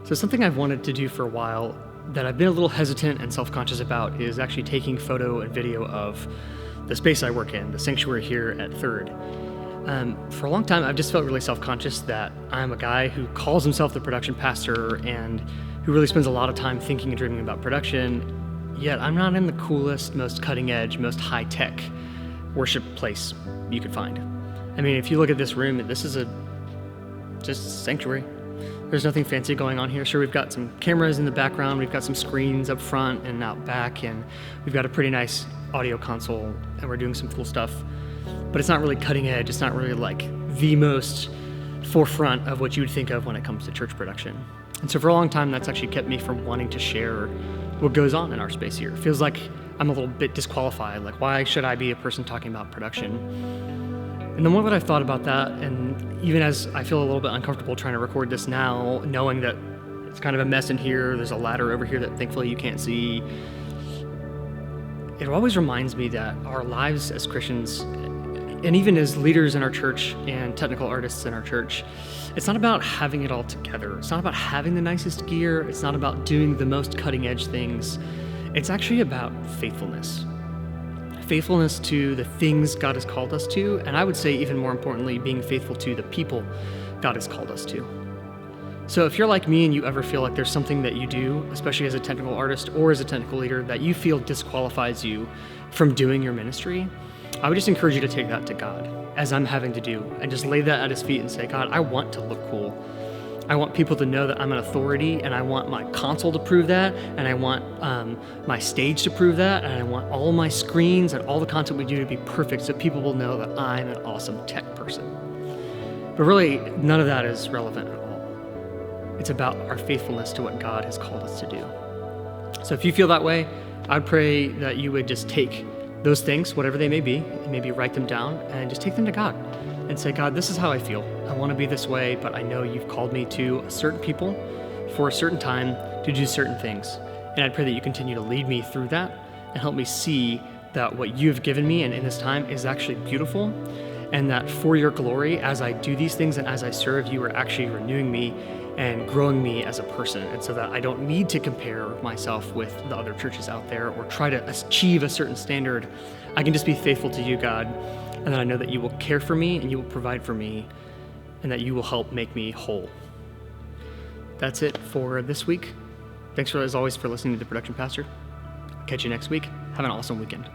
So something I've wanted to do for a while that I've been a little hesitant and self-conscious about is actually taking photo and video of the space I work in, the sanctuary here at Third. For a long time, I've just felt really self-conscious that I'm a guy who calls himself the production pastor and who really spends a lot of time thinking and dreaming about production, yet I'm not in the coolest, most cutting-edge, most high-tech worship place you could find. I mean, if you look at this room, this is just sanctuary. There's nothing fancy going on here. Sure, we've got some cameras in the background, we've got some screens up front and out back, and we've got a pretty nice audio console, and we're doing some cool stuff. But it's not really cutting edge. It's not really like the most forefront of what you would think of when it comes to church production. And so for a long time, that's actually kept me from wanting to share what goes on in our space here. It feels like I'm a little bit disqualified. Like, why should I be a person talking about production? And the more that I've thought about that, and even as I feel a little bit uncomfortable trying to record this now, knowing that it's kind of a mess in here, there's a ladder over here that thankfully you can't see, it always reminds me that our lives as Christians, and even as leaders in our church and technical artists in our church, it's not about having it all together. It's not about having the nicest gear. It's not about doing the most cutting edge things. It's actually about faithfulness. Faithfulness to the things God has called us to, and I would say even more importantly, being faithful to the people God has called us to. So if you're like me and you ever feel like there's something that you do, especially as a technical artist or as a technical leader, that you feel disqualifies you from doing your ministry, I would just encourage you to take that to God, as I'm having to do, and just lay that at his feet and say, God, I want to look cool. I want people to know that I'm an authority, and I want my console to prove that, and I want my stage to prove that, and I want all my screens and all the content we do to be perfect so people will know that I'm an awesome tech person. But really, none of that is relevant at all. It's about our faithfulness to what God has called us to do. So if you feel that way, I'd pray that you would just take those things, whatever they may be, and maybe write them down and just take them to God and say, God, this is how I feel. I want to be this way, but I know you've called me to a certain people for a certain time to do certain things. And I'd pray that you continue to lead me through that and help me see that what you have given me and in this time is actually beautiful, and that for your glory, as I do these things and as I serve, you are actually renewing me and growing me as a person, and so that I don't need to compare myself with the other churches out there or try to achieve a certain standard. I can just be faithful to you, God, and then I know that you will care for me and you will provide for me and that you will help make me whole. That's it for this week. Thanks, as always, for listening to The Production Pastor. Catch you next week. Have an awesome weekend.